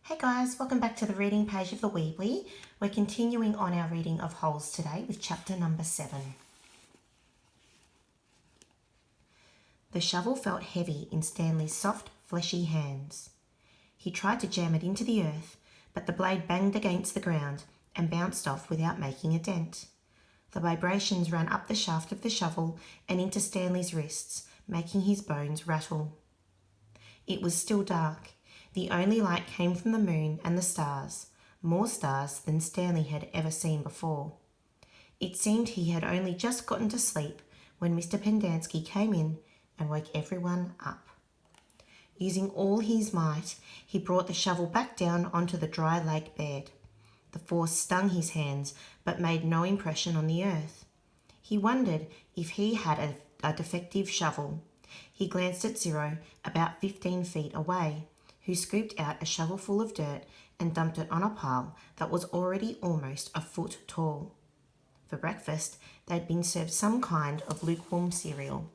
Hey guys, welcome back to the reading page of the Weebly. We're continuing on our reading of Holes today with chapter number 7. The shovel felt heavy in Stanley's soft, fleshy hands. He tried to jam it into the earth, but the blade banged against the ground and bounced off without making a dent. The vibrations ran up the shaft of the shovel and into Stanley's wrists, making his bones rattle. It was still dark. The only light came from the moon and the stars, more stars than Stanley had ever seen before. It seemed he had only just gotten to sleep when Mr. Pendanski came in and woke everyone up. Using all his might, he brought the shovel back down onto the dry lake bed. The force stung his hands but made no impression on the earth. He wondered if he had a defective shovel. He glanced at Zero, about 15 feet away, who scooped out a shovelful of dirt and dumped it on a pile that was already almost a foot tall. For breakfast, they'd been served some kind of lukewarm cereal.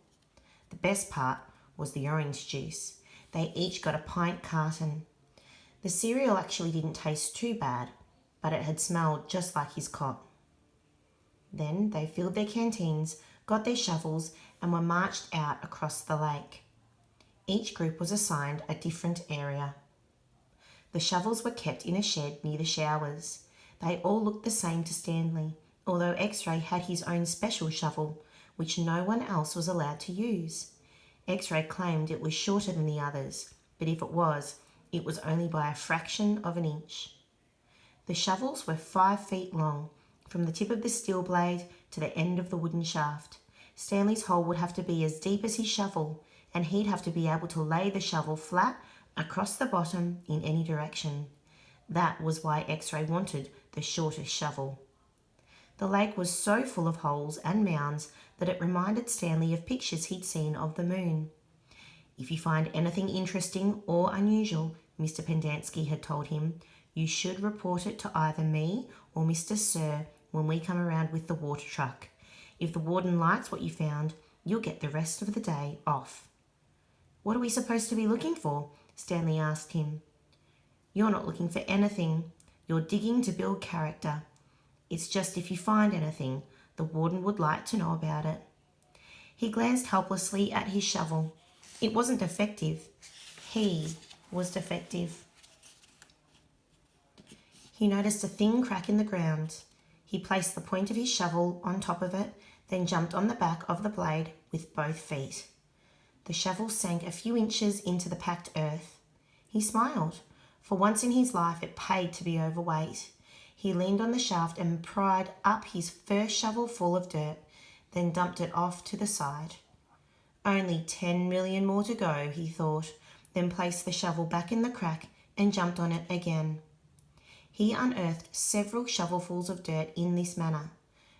The best part was the orange juice. They each got a pint carton. The cereal actually didn't taste too bad, but it had smelled just like his cot. Then they filled their canteens, got their shovels, and were marched out across the lake. Each group was assigned a different area. The shovels were kept in a shed near the showers. They all looked the same to Stanley, although X-Ray had his own special shovel, which no one else was allowed to use. X-Ray claimed it was shorter than the others, but if it was only by a fraction of an inch. The shovels were 5 feet long, from the tip of the steel blade to the end of the wooden shaft. Stanley's hole would have to be as deep as his shovel, and he'd have to be able to lay the shovel flat across the bottom in any direction. That was why X-Ray wanted the shortest shovel. The lake was so full of holes and mounds that it reminded Stanley of pictures he'd seen of the moon. If you find anything interesting or unusual, Mr. Pendanski had told him, you should report it to either me or Mr. Sir when we come around with the water truck. If the warden likes what you found, you'll get the rest of the day off. What are we supposed to be looking for? Stanley asked him. You're not looking for anything. You're digging to build character. It's just if you find anything, the warden would like to know about it. He glanced helplessly at his shovel. It wasn't defective. He was defective. He noticed a thin crack in the ground. He placed the point of his shovel on top of it, then jumped on the back of the blade with both feet. The shovel sank a few inches into the packed earth. He smiled. For once in his life, it paid to be overweight. He leaned on the shaft and pried up his first shovel full of dirt, then dumped it off to the side. Only 10 million more to go, he thought, then placed the shovel back in the crack and jumped on it again. He unearthed several shovelfuls of dirt in this manner,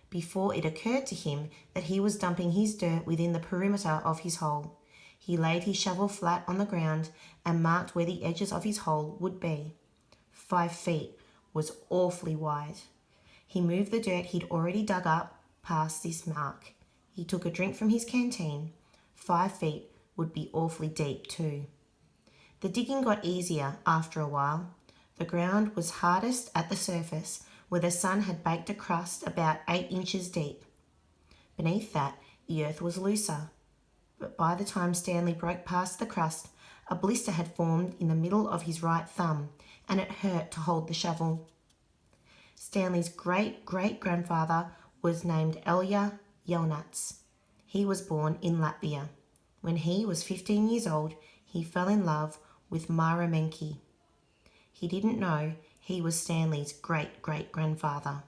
before it occurred to him that he was dumping his dirt within the perimeter of his hole. He laid his shovel flat on the ground and marked where the edges of his hole would be. 5 feet was awfully wide. He moved the dirt he'd already dug up past this mark. He took a drink from his canteen. 5 feet would be awfully deep too. The digging got easier after a while. The ground was hardest at the surface, where the sun had baked a crust about 8 inches deep. Beneath that, the earth was looser. But by the time Stanley broke past the crust, a blister had formed in the middle of his right thumb, and it hurt to hold the shovel. Stanley's great-great-grandfather was named Elya Yelnats. He was born in Latvia. When he was 15 years old, he fell in love with Myra Menke. He didn't know he was Stanley's great-great-grandfather.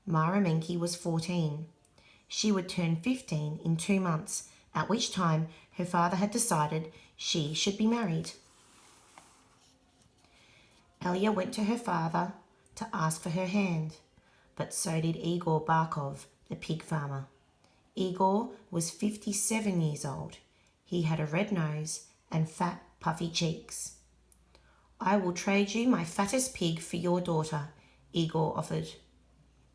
Myra Menke was 14. She would turn 15 in 2 months, at which time her father had decided she should be married. Elia went to her father to ask for her hand, but so did Igor Barkov, the pig farmer. Igor was 57 years old. He had a red nose and fat, puffy cheeks. I will trade you my fattest pig for your daughter, Igor offered.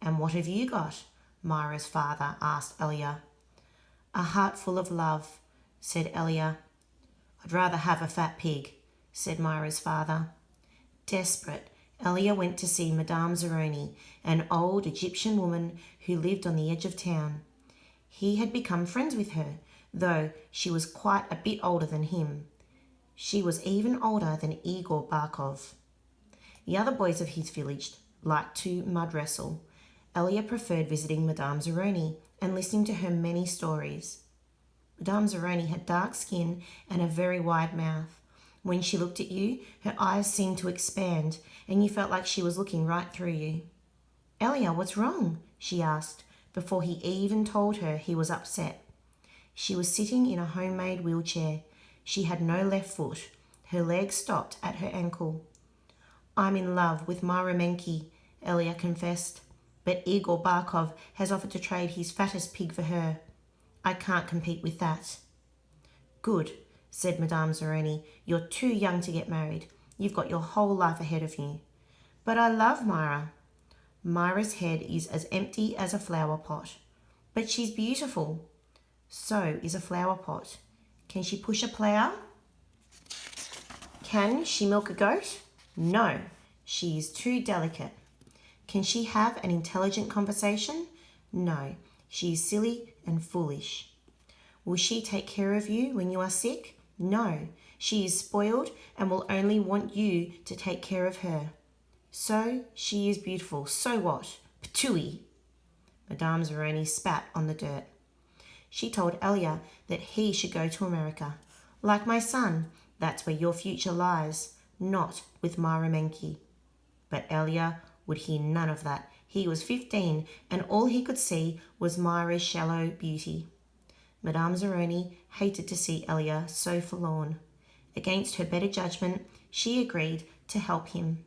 And what have you got? Myra's father asked Elia. A heart full of love, said Elia. I'd rather have a fat pig, said Myra's father. Desperate, Elia went to see Madame Zeroni, an old Egyptian woman who lived on the edge of town. He had become friends with her, though she was quite a bit older than him. She was even older than Igor Barkov. The other boys of his village liked to mud wrestle. Elia preferred visiting Madame Zeroni and listening to her many stories. Madame Zeroni had dark skin and a very wide mouth. When she looked at you, her eyes seemed to expand, and you felt like she was looking right through you. "Elia, what's wrong?" she asked, before he even told her he was upset. She was sitting in a homemade wheelchair. She had no left foot. Her leg stopped at her ankle. "I'm in love with Myra Menke," Elia confessed, "but Igor Barkov has offered to trade his fattest pig for her. I can't compete with that." "Good," said Madame Zeroni. "You're too young to get married. You've got your whole life ahead of you." "But I love Myra." "Myra's head is as empty as a flower pot." "But she's beautiful." "So is a flower pot." "Can she push a plough?" "Can she milk a goat?" "No, she is too delicate." "Can she have an intelligent conversation?" "No, she is silly and foolish." "Will she take care of you when you are sick?" "No, she is spoiled and will only want you to take care of her." "So she is beautiful. So what? Ptooey!" Madame Zeroni spat on the dirt. She told Elia that he should go to America. "Like my son, that's where your future lies, not with Myra Menke." But Elia would hear none of that. He was 15, and all he could see was Myra's shallow beauty. Madame Zeroni hated to see Elia so forlorn. Against her better judgment, she agreed to help him.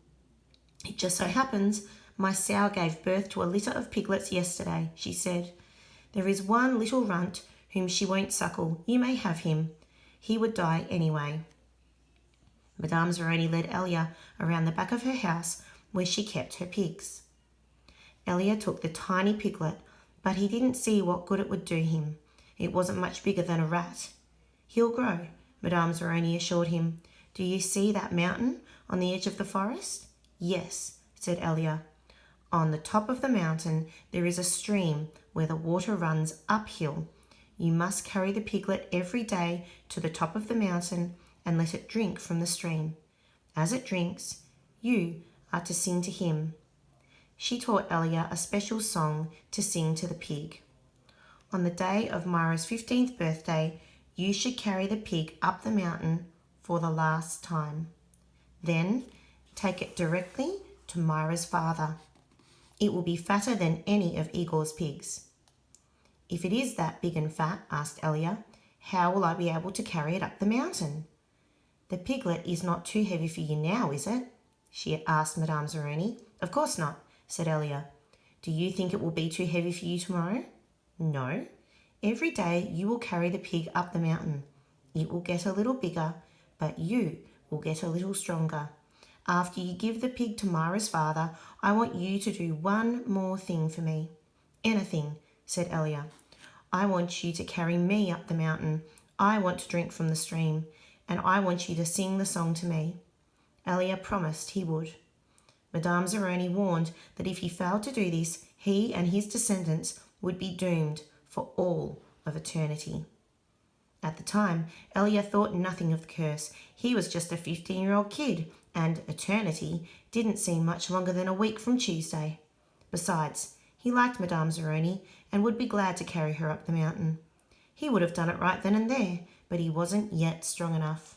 "It just so happens my sow gave birth to a litter of piglets yesterday," she said. "There is one little runt whom she won't suckle. You may have him. He would die anyway." Madame Zeroni led Elia around the back of her house where she kept her pigs. Elia took the tiny piglet, but he didn't see what good it would do him. It wasn't much bigger than a rat. "He'll grow," Madame Zeroni assured him. "Do you see that mountain on the edge of the forest?" "Yes," said Elia. "On the top of the mountain there is a stream where the water runs uphill. You must carry the piglet every day to the top of the mountain and let it drink from the stream. As it drinks, you are to sing to him." She taught Elia a special song to sing to the pig. "On the day of Myra's 15th birthday, you should carry the pig up the mountain for the last time. Then take it directly to Myra's father. It will be fatter than any of Igor's pigs." "If it is that big and fat," asked Elia, "how will I be able to carry it up the mountain?" "The piglet is not too heavy for you now, is it?" she asked Madame Zeroni. "Of course not," said Elia. "Do you think it will be too heavy for you tomorrow?" "No. Every day you will carry the pig up the mountain. It will get a little bigger, but you will get a little stronger. After you give the pig to Myra's father, I want you to do one more thing for me." "Anything," said Elia. "I want you to carry me up the mountain. I want to drink from the stream, and I want you to sing the song to me." Elia promised he would. Madame Zeroni warned that if he failed to do this, he and his descendants would be doomed for all of eternity. At the time, Elia thought nothing of the curse. He was just a 15-year-old kid, and eternity didn't seem much longer than a week from Tuesday. Besides, he liked Madame Zeroni and would be glad to carry her up the mountain. He would have done it right then and there, but he wasn't yet strong enough.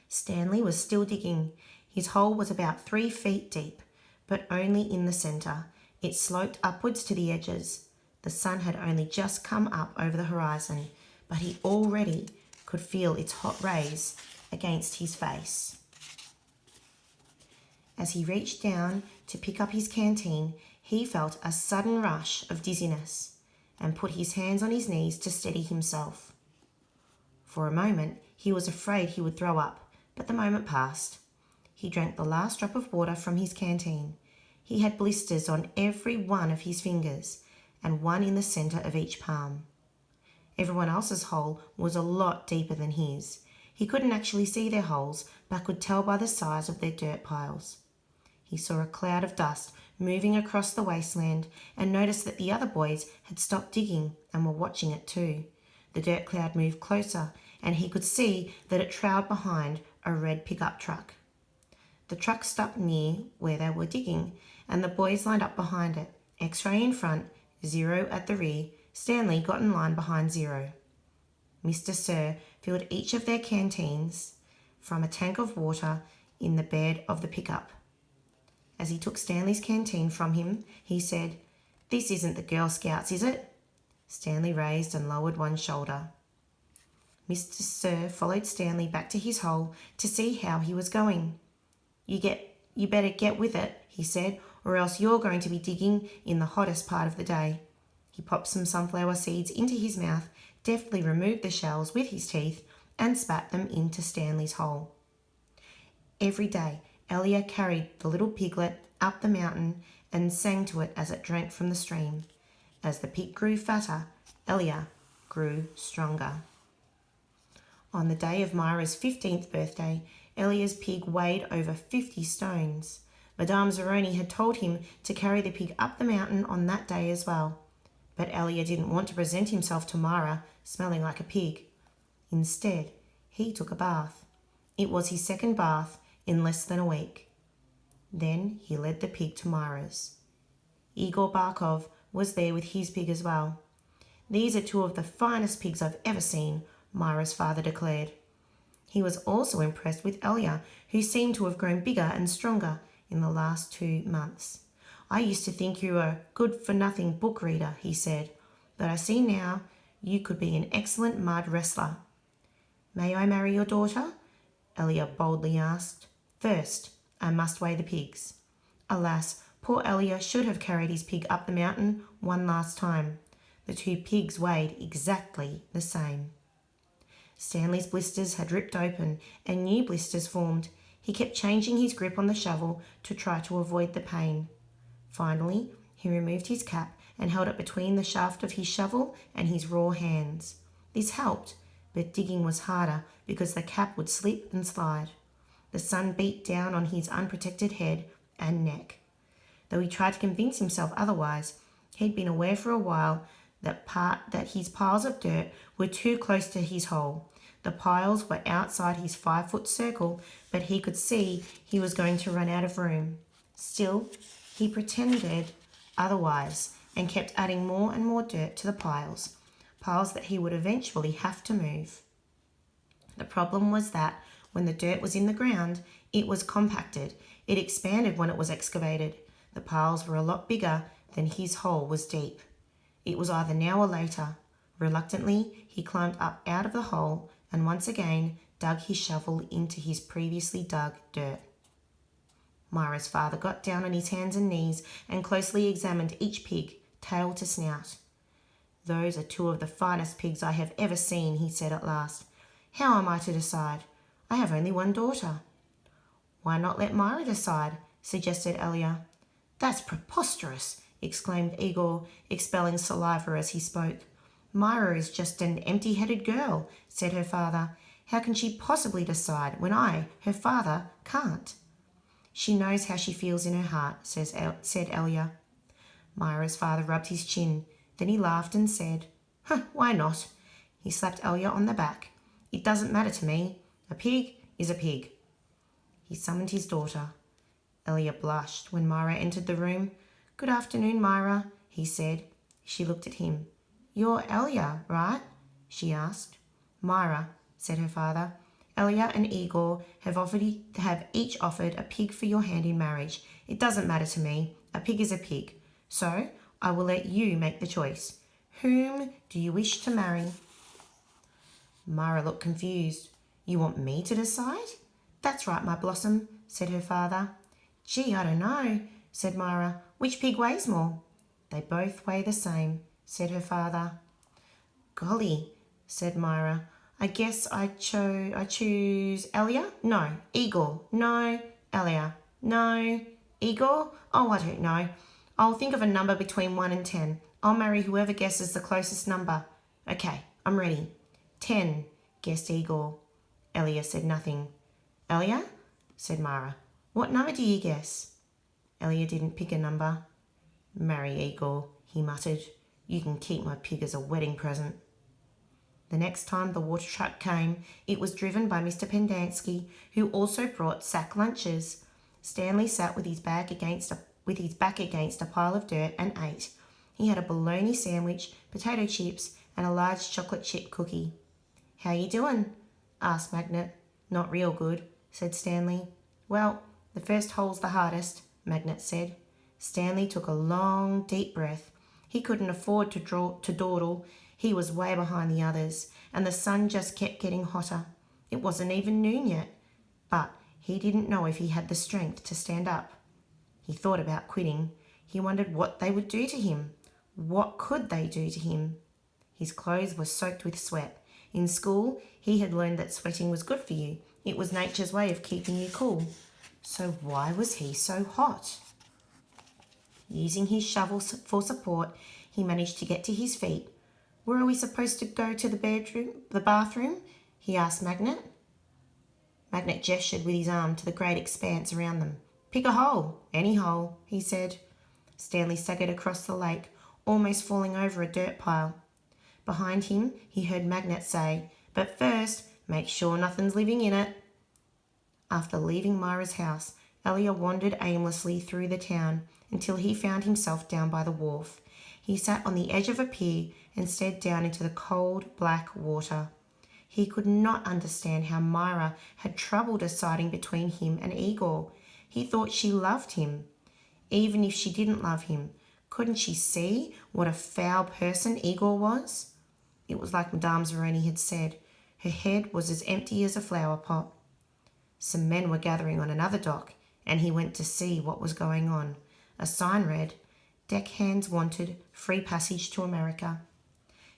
Stanley was still digging. His hole was about 3 feet deep, but only in the centre. It sloped upwards to the edges. The sun had only just come up over the horizon, but he already could feel its hot rays against his face. As he reached down to pick up his canteen, he felt a sudden rush of dizziness and put his hands on his knees to steady himself. For a moment, he was afraid he would throw up, but the moment passed. He drank the last drop of water from his canteen. He had blisters on every one of his fingers and one in the centre of each palm. Everyone else's hole was a lot deeper than his. He couldn't actually see their holes, but could tell by the size of their dirt piles. He saw a cloud of dust moving across the wasteland and noticed that the other boys had stopped digging and were watching it too. The dirt cloud moved closer, and he could see that it trailed behind a red pickup truck. The truck stopped near where they were digging, and the boys lined up behind it. X-ray in front, Zero at the rear. Stanley got in line behind Zero. Mr. Sir filled each of their canteens from a tank of water in the bed of the pickup. As he took Stanley's canteen from him, he said, "This isn't the Girl Scouts, is it?" Stanley raised and lowered one shoulder. Mr. Sir followed Stanley back to his hole to see how he was going. You better get with it," he said, "or else you're going to be digging in the hottest part of the day." He popped some sunflower seeds into his mouth, deftly removed the shells with his teeth, and spat them into Stanley's hole. Every day, Elia carried the little piglet up the mountain and sang to it as it drank from the stream. As the pig grew fatter, Elia grew stronger. On the day of Myra's 15th birthday, Elia's pig weighed over 50 stones. Madame Zeroni had told him to carry the pig up the mountain on that day as well. But Elia didn't want to present himself to Myra smelling like a pig. Instead, he took a bath. It was his second bath in less than a week. Then he led the pig to Myra's. Igor Barkov was there with his pig as well. "These are two of the finest pigs I've ever seen," Myra's father declared. He was also impressed with Elia, who seemed to have grown bigger and stronger in the last 2 months. "I used to think you were a good-for-nothing book reader," he said, "but I see now you could be an excellent mud wrestler." "May I marry your daughter?" Elia boldly asked. "First, I must weigh the pigs." Alas, poor Elia should have carried his pig up the mountain one last time. The two pigs weighed exactly the same. Stanley's blisters had ripped open and new blisters formed. He kept changing his grip on the shovel to try to avoid the pain. Finally, he removed his cap and held it between the shaft of his shovel and his raw hands. This helped, but digging was harder because the cap would slip and slide. The sun beat down on his unprotected head and neck. Though he tried to convince himself otherwise, he'd been aware for a while that his piles of dirt were too close to his hole. The piles were outside his 5-foot circle, but he could see he was going to run out of room. Still, he pretended otherwise and kept adding more and more dirt to the piles that he would eventually have to move. The problem was that when the dirt was in the ground, it was compacted. It expanded when it was excavated. The piles were a lot bigger than his hole was deep. It was either now or later. Reluctantly, he climbed up out of the hole and once again dug his shovel into his previously dug dirt. Myra's father got down on his hands and knees and closely examined each pig, tail to snout. "Those are two of the finest pigs I have ever seen," he said at last. "How am I to decide? I have only one daughter." "Why not let Myra decide?" suggested Elia. "That's preposterous," exclaimed Igor, expelling saliva as he spoke. "Myra is just an empty-headed girl," said her father. "How can she possibly decide when I, her father, can't?" "She knows how she feels in her heart," said Elia. Myra's father rubbed his chin. Then he laughed and said, "Why not?" He slapped Elia on the back. "It doesn't matter to me. A pig is a pig." He summoned his daughter. Elia blushed when Myra entered the room. "Good afternoon, Myra," he said. She looked at him. "You're Elia, right?" she asked. "Myra," said her father. "Elia and Igor have each offered a pig for your hand in marriage. It doesn't matter to me. A pig is a pig. So I will let you make the choice. Whom do you wish to marry?" Myra looked confused. "You want me to decide?" "That's right, my blossom," said her father. "Gee, I don't know," said Myra. "Which pig weighs more?" "They both weigh the same," said her father. "Golly," said Myra. "I guess I choose Elia? No, Igor. No, Elia. No, Igor? Oh, I don't know. I'll think of a number between 1 and 10. I'll marry whoever guesses the closest number." "Okay, I'm ready." 10, guessed Igor. Elia said nothing. Elia, said Mara, what number do you guess? Elia didn't pick a number. Marry Igor, he muttered. You can keep my pig as a wedding present. The next time the water truck came, it was driven by Mr. Pendanski, who also brought sack lunches. Stanley sat with his back against a pile of dirt and ate. He had a bologna sandwich, potato chips, and a large chocolate chip cookie. How you doing? Asked Magnet. Not real good, said Stanley. Well, the first hole's the hardest, Magnet said. Stanley took a long, deep breath. He couldn't afford to dawdle. He was way behind the others, and the sun just kept getting hotter. It wasn't even noon yet, but he didn't know if he had the strength to stand up. He thought about quitting. He wondered what they would do to him. What could they do to him? His clothes were soaked with sweat. In school, he had learned that sweating was good for you. It was nature's way of keeping you cool. So why was he so hot? Using his shovel for support, he managed to get to his feet. Where are we supposed to go to the bathroom? He asked Magnet. Magnet gestured with his arm to the great expanse around them. Pick a hole, any hole, he said. Stanley staggered across the lake, almost falling over a dirt pile. Behind him, he heard Magnet say, but first, make sure nothing's living in it. After leaving Myra's house, Elia wandered aimlessly through the town until he found himself down by the wharf. He sat on the edge of a pier and stared down into the cold, black water. He could not understand how Myra had trouble deciding between him and Igor. He thought she loved him. Even if she didn't love him, couldn't she see what a foul person Igor was? It was like Madame Zeroni had said. Her head was as empty as a flower pot. Some men were gathering on another dock, and he went to see what was going on. A sign read, Deckhands wanted, free passage to America.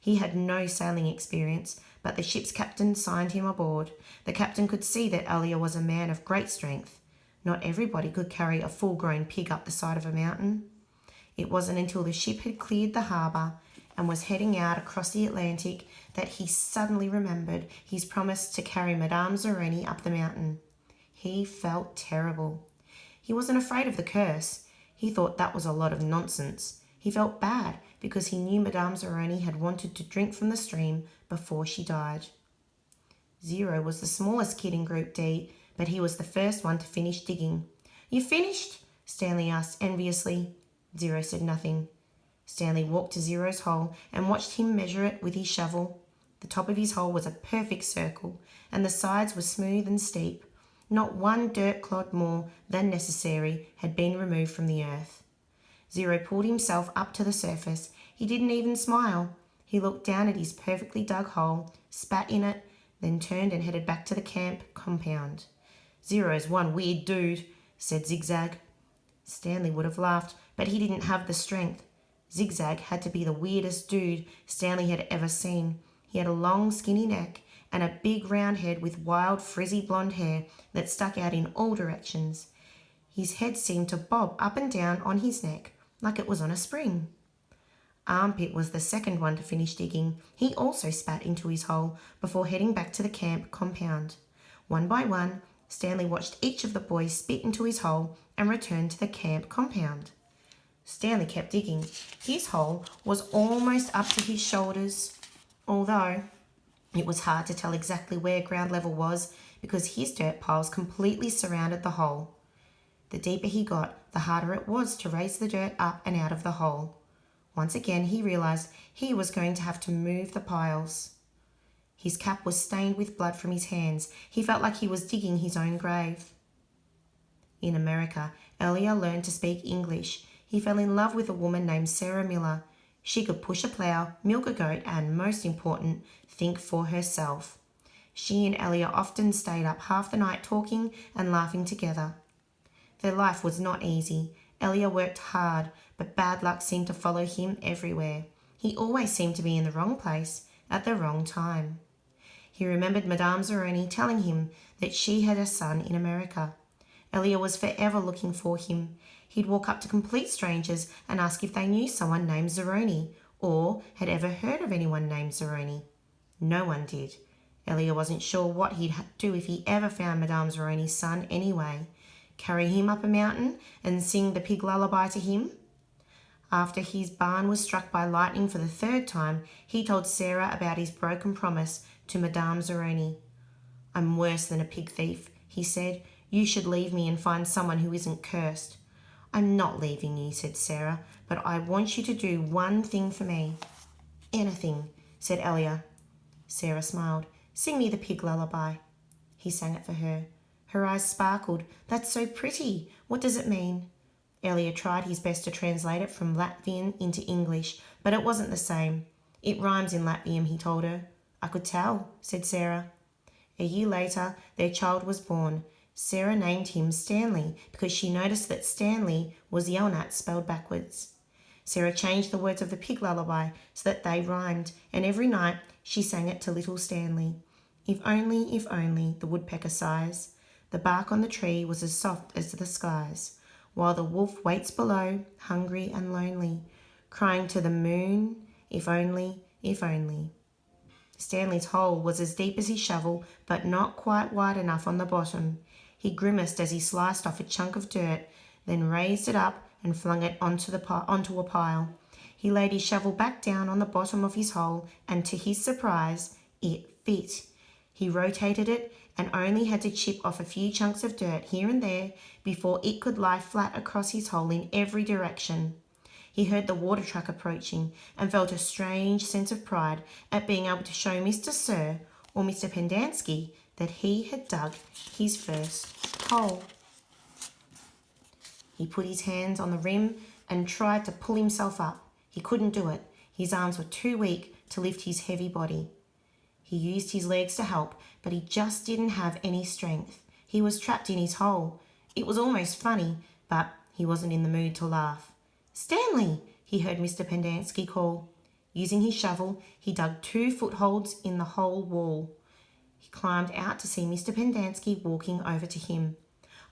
He had no sailing experience, but the ship's captain signed him aboard. The captain could see that Elia was a man of great strength. Not everybody could carry a full-grown pig up the side of a mountain. It wasn't until the ship had cleared the harbour and was heading out across the Atlantic that he suddenly remembered his promise to carry Madame Zeroni up the mountain. He felt terrible. He wasn't afraid of the curse. He thought that was a lot of nonsense. He felt bad because he knew Madame Zeroni had wanted to drink from the stream before she died. Zero was the smallest kid in Group D, but he was the first one to finish digging. You finished? Stanley asked enviously. Zero said nothing. Stanley walked to Zero's hole and watched him measure it with his shovel. The top of his hole was a perfect circle, and the sides were smooth and steep. Not one dirt clod more than necessary had been removed from the earth. Zero pulled himself up to the surface. He didn't even smile. He looked down at his perfectly dug hole, spat in it, then turned and headed back to the camp compound. Zero's one weird dude, said Zigzag. Stanley would have laughed, but he didn't have the strength. Zigzag had to be the weirdest dude Stanley had ever seen. He had a long, skinny neck and a big round head with wild, frizzy blonde hair that stuck out in all directions. His head seemed to bob up and down on his neck like it was on a spring. Armpit was the second one to finish digging. He also spat into his hole before heading back to the camp compound. One by one, Stanley watched each of the boys spit into his hole and return to the camp compound. Stanley kept digging. His hole was almost up to his shoulders, although it was hard to tell exactly where ground level was because his dirt piles completely surrounded the hole. The deeper he got, the harder it was to raise the dirt up and out of the hole. Once again, he realized he was going to have to move the piles. His cap was stained with blood from his hands. He felt like he was digging his own grave. In America, Elia learned to speak English. He fell in love with a woman named Sarah Miller. She could push a plough, milk a goat, and, most important, think for herself. She and Elia often stayed up half the night talking and laughing together. Their life was not easy. Elia worked hard, but bad luck seemed to follow him everywhere. He always seemed to be in the wrong place at the wrong time. He remembered Madame Zeroni telling him that she had a son in America. Elia was forever looking for him. He'd walk up to complete strangers and ask if they knew someone named Zeroni or had ever heard of anyone named Zeroni. No one did. Elia wasn't sure what he'd do if he ever found Madame Zeroni's son anyway. Carry him up a mountain and sing the pig lullaby to him? After his barn was struck by lightning for the third time, he told Sarah about his broken promise to Madame Zeroni. "I'm worse than a pig thief," he said. "You should leave me and find someone who isn't cursed." "I'm not leaving you," said Sarah, "but I want you to do one thing for me." "Anything," said Elia. Sarah smiled. "Sing me the pig lullaby." He sang it for her. Her eyes sparkled. "That's so pretty. What does it mean?" Elia tried his best to translate it from Latvian into English, but it wasn't the same. "It rhymes in Latvian," he told her. "I could tell," said Sarah. A year later, their child was born. Sarah named him Stanley because she noticed that Stanley was Yelnats spelled backwards. Sarah changed the words of the pig lullaby so that they rhymed, and every night she sang it to little Stanley. If only, the woodpecker sighs. The bark on the tree was as soft as the skies, while the wolf waits below, hungry and lonely, crying to the moon, if only, if only. Stanley's hole was as deep as his shovel, but not quite wide enough on the bottom. He grimaced as he sliced off a chunk of dirt, then raised it up and flung it onto a pile. He laid his shovel back down on the bottom of his hole, and to his surprise, it fit. He rotated it and only had to chip off a few chunks of dirt here and there before it could lie flat across his hole in every direction. He heard the water truck approaching and felt a strange sense of pride at being able to show Mr. Sir or Mr. Pendanski that he had dug his first hole. He put his hands on the rim and tried to pull himself up. He couldn't do it. His arms were too weak to lift his heavy body. He used his legs to help, but he just didn't have any strength. He was trapped in his hole. It was almost funny, but he wasn't in the mood to laugh. "Stanley!" he heard Mr. Pendanski call. Using his shovel, he dug 2 footholds in the hole wall. He climbed out to see Mr. Pendanski walking over to him.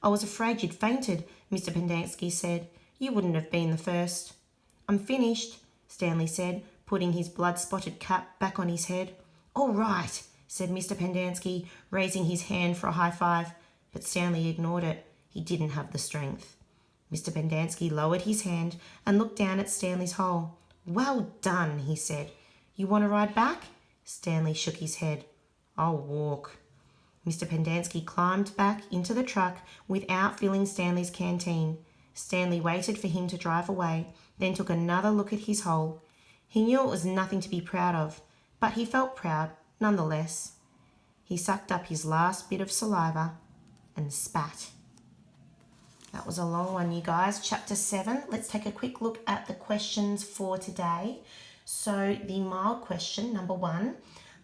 "I was afraid you'd fainted," Mr. Pendanski said. "You wouldn't have been the first." "I'm finished," Stanley said, putting his blood-spotted cap back on his head. "All right," said Mr. Pendanski, raising his hand for a high five, but Stanley ignored it. He didn't have the strength. Mr. Pendanski lowered his hand and looked down at Stanley's hole. "Well done," he said. "You want to ride back?" Stanley shook his head. "I'll walk." Mr. Pendanski climbed back into the truck without filling Stanley's canteen. Stanley waited for him to drive away, then took another look at his hole. He knew it was nothing to be proud of, but he felt proud nonetheless. He sucked up his last bit of saliva and spat. That was a long one, you guys. Chapter 7. Let's take a quick look at the questions for today. So the mild question, number 1,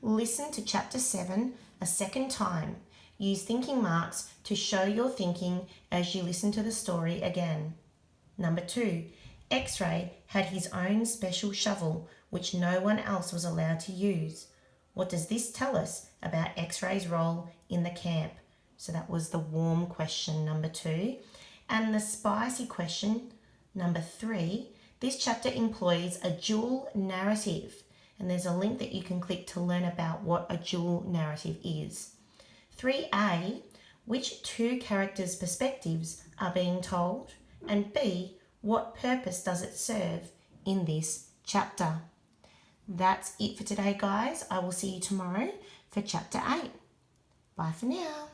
listen to chapter 7 a second time. Use thinking marks to show your thinking as you listen to the story again. Number 2, X-Ray had his own special shovel which no one else was allowed to use. What does this tell us about X-Ray's role in the camp? So that was the warm question, number 2. And the spicy question, number 3, this chapter employs a dual narrative. And there's a link that you can click to learn about what a dual narrative is. 3A, which 2 characters' perspectives are being told? And B, what purpose does it serve in this chapter? That's it for today, guys. I will see you tomorrow for chapter 8. Bye for now.